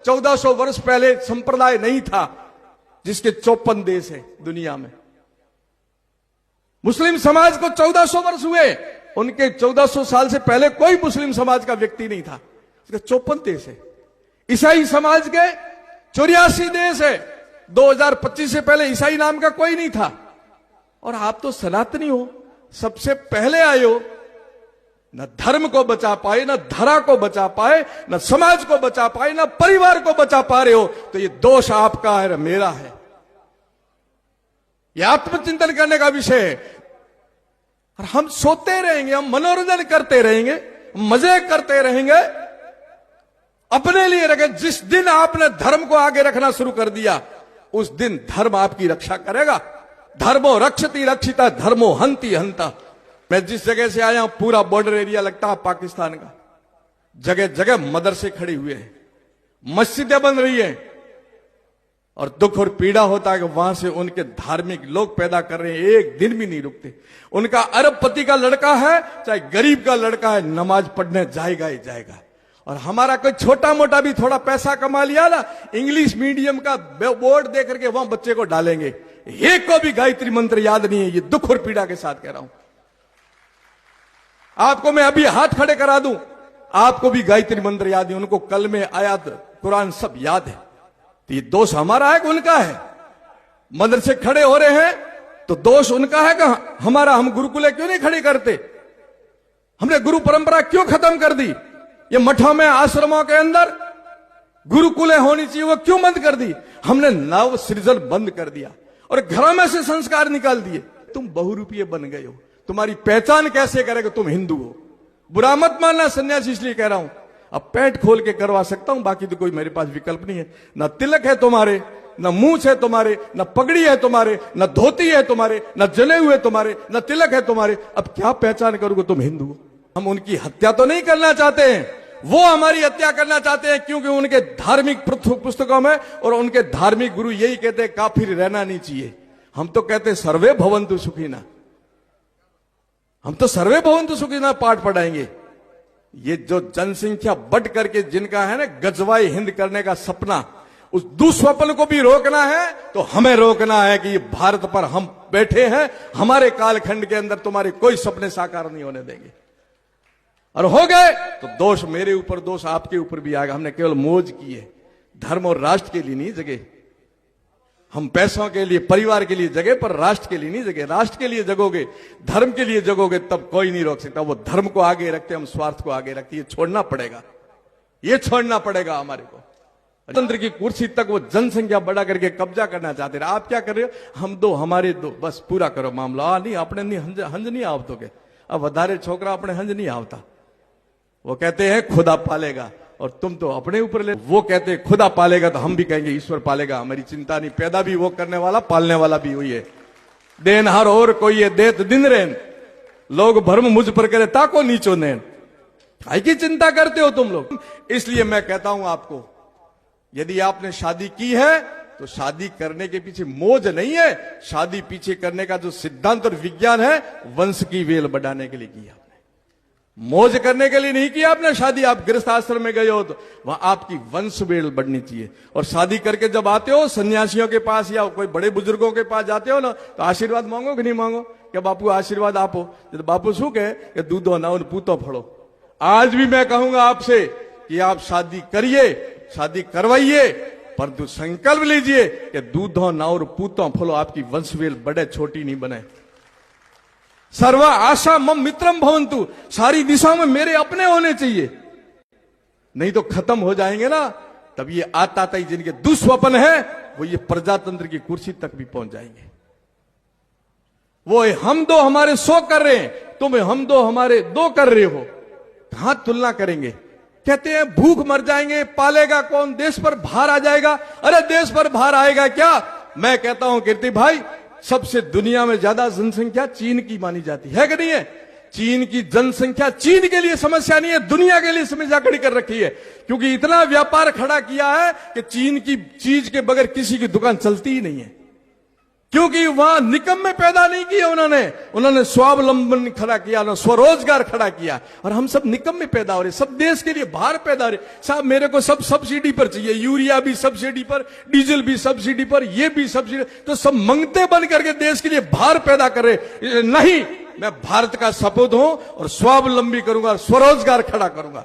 1400 वर्ष पहले संप्रदाय नहीं था जिसके 54 देश है दुनिया में। मुस्लिम समाज को 1400 वर्ष हुए, उनके 1400 साल से पहले कोई मुस्लिम समाज का व्यक्ति नहीं था, उसके 54 देश है। ईसाई समाज के 84 देश है, 2025 से पहले ईसाई नाम का कोई नहीं था। और आप तो सनातनी हो, सबसे पहले आए हो, न धर्म को बचा पाए, न धरा को बचा पाए, न समाज को बचा पाए, न परिवार को बचा पा रहे हो, तो ये दोष आपका है, मेरा है। यह आत्मचिंतन करने का विषय है। और हम सोते रहेंगे, हम मनोरंजन करते रहेंगे, मजे करते रहेंगे, अपने लिए रखे। जिस दिन आपने धर्म को आगे रखना शुरू कर दिया, उस दिन धर्म आपकी रक्षा करेगा। धर्मो रक्षति रक्षिता, धर्मो हंति हंता। मैं जिस जगह से आया हूं, पूरा बॉर्डर एरिया लगता है पाकिस्तान का। जगह जगह मदरसे खड़े हुए हैं, मस्जिदें बन रही हैं, और दुख और पीड़ा होता है कि वहां से उनके धार्मिक लोग पैदा कर रहे हैं, एक दिन भी नहीं रुकते। उनका अरबपति का लड़का है, चाहे गरीब का लड़का है, नमाज पढ़ने जाएगा ही जाएगा। और हमारा कोई छोटा मोटा भी थोड़ा पैसा कमा लिया ना, इंग्लिश मीडियम का बोर्ड दे करके वहां बच्चे को डालेंगे। एक को भी गायत्री मंत्र याद नहीं है। ये दुख और पीड़ा के साथ कह रहा हूं। आपको मैं अभी हाथ खड़े करा दूं, आपको भी गायत्री मंत्र याद नहीं, उनको कल में आयात कुरान सब याद है। तो ये दोष हमारा है कि उनका है? मदरसे खड़े हो रहे हैं तो दोष उनका है कि हमारा? हम गुरुकुले क्यों नहीं खड़े करते? हमने गुरु परंपरा क्यों खत्म कर दी? ये मठों में, आश्रमों के अंदर गुरुकुले होनी चाहिए, वो क्यों बंद कर दी? हमने नव सृजन बंद कर दिया और घरों में से संस्कार निकाल दिए। तुम बहुरूपीय बन गए हो, तुम्हारी पहचान कैसे करेगा तुम हिंदू हो? बुरा मत मानना सन्यासी, इसलिए कह रहा हूं। अब पेट खोल के करवा सकता हूं, बाकी तो कोई मेरे पास विकल्प नहीं है। न तिलक है तुम्हारे, न मूछ है तुम्हारे, न पगड़ी है तुम्हारे, न धोती है तुम्हारे, न जले हुए तुम्हारे, न तिलक है तुम्हारे। अब क्या पहचान करोगे तुम हिंदू हो? हम उनकी हत्या तो नहीं करना चाहते हैं, वो हमारी हत्या करना चाहते हैं, क्योंकि उनके धार्मिक पुस्तकों में और उनके धार्मिक गुरु यही कहते हैं काफिर रहना नहीं चाहिए। हम तो कहते हैं सर्वे भवन्तु सुखिनः, हम तो सर्वे भवन्तु सुखिनः पाठ पढ़ाएंगे। ये जो जनसंख्या बढ़ करके जिनका है ना गजवाई हिंद करने का सपना, उस दुस्वप्न को भी रोकना है तो हमें रोकना है कि ये भारत पर हम बैठे हैं, हमारे कालखंड के अंदर तुम्हारे कोई सपने साकार नहीं होने देंगे। और हो गए तो दोष मेरे ऊपर, दोष आपके ऊपर भी आएगा। हमने केवल मौज की है, धर्म और राष्ट्र के लिए नहीं जगे। हम पैसों के लिए, परिवार के लिए जगे, पर राष्ट्र के लिए नहीं जगे। राष्ट्र के लिए जगोगे, धर्म के लिए जगोगे, तब कोई नहीं रोक सकता। वो धर्म को आगे रखते, हम स्वार्थ को आगे रखते। ये छोड़ना पड़ेगा, ये छोड़ना पड़ेगा हमारे को। तंत्र की कुर्सी तक वो जनसंख्या बढ़ा करके कब्जा करना चाहते रहे। आप क्या कर रहे हो? हम दो, हमारे दो, बस पूरा करो मामला। नहीं, अपने नहीं हंज नहीं आवतो के। अब वधारे छोकरा अपने हंज नहीं आवता। वो कहते हैं खुदा पालेगा, और तुम तो अपने ऊपर ले। वो कहते हैं खुदा पालेगा, तो हम भी कहेंगे ईश्वर पालेगा, हमारी चिंता नहीं। पैदा भी वो करने वाला, पालने वाला भी वही है। देन हर और कोई है, देत दिन रेन। लोग भरम मुझ पर करे, ताको नीचो नैन। आई की चिंता करते हो तुम लोग? इसलिए मैं कहता हूं आपको, यदि आपने शादी की है तो शादी करने के पीछे मौज नहीं है। शादी पीछे करने का जो सिद्धांत और विज्ञान है, वंश की वेल बढ़ाने के लिए किया। मौज करने के लिए नहीं किया आपने शादी। आप गृहस्थ आश्रम में गए हो तो वहां आपकी वंश वेल बढ़नी चाहिए। और शादी करके जब आते हो सन्यासियों के पास या कोई बड़े बुजुर्गों के पास जाते हो ना, तो आशीर्वाद मांगो कि नहीं मांगो? क्या बापू आशीर्वाद आपो? तो बापू शू कहे कि दूधो ना उन पूतो फड़ो। आज भी मैं कहूंगा आपसे कि आप शादी करिए, शादी करवाइए, परंतु संकल्प लीजिए कि दूधो ना और पूतो फलो, आपकी वंश वेल बढ़े, छोटी नहीं बने। सर्व आशा मम मित्रम भवन्तु, सारी दिशाओं में मेरे अपने होने चाहिए, नहीं तो खत्म हो जाएंगे ना। तब ये आताताई जिनके दुस्वप्न है, वो ये प्रजातंत्र की कुर्सी तक भी पहुंच जाएंगे। वो हम दो हमारे 100 कर रहे हैं, तुम हम दो हमारे 2 कर रहे हो, कहां तुलना करेंगे? कहते हैं भूख मर जाएंगे, पालेगा कौन? देश पर भार आ जाएगा। अरे देश पर भार आएगा क्या? मैं कहता हूं कीर्ति भाई, सबसे दुनिया में ज्यादा जनसंख्या चीन की मानी जाती है कि नहीं है? चीन की जनसंख्या चीन के लिए समस्या नहीं है, दुनिया के लिए समस्या खड़ी कर रखी है। क्योंकि इतना व्यापार खड़ा किया है कि चीन की चीज के बगैर किसी की दुकान चलती ही नहीं है। क्योंकि वहां निकम्मे पैदा नहीं किए उन्होंने स्वावलंबन खड़ा किया ना, स्वरोजगार खड़ा किया। और हम सब निकम्मे पैदा हो रहे, सब देश के लिए बाहर पैदा हो रहे। साहब मेरे को सब सब्सिडी पर चाहिए, यूरिया भी सब्सिडी पर, डीजल भी सब्सिडी पर, ये भी सब्सिडी, तो सब मंगते बन करके देश के लिए बाहर पैदा कर रहे। नहीं, मैं भारत का सपूत हूं और स्वावलंबी करूंगा, स्वरोजगार खड़ा करूंगा।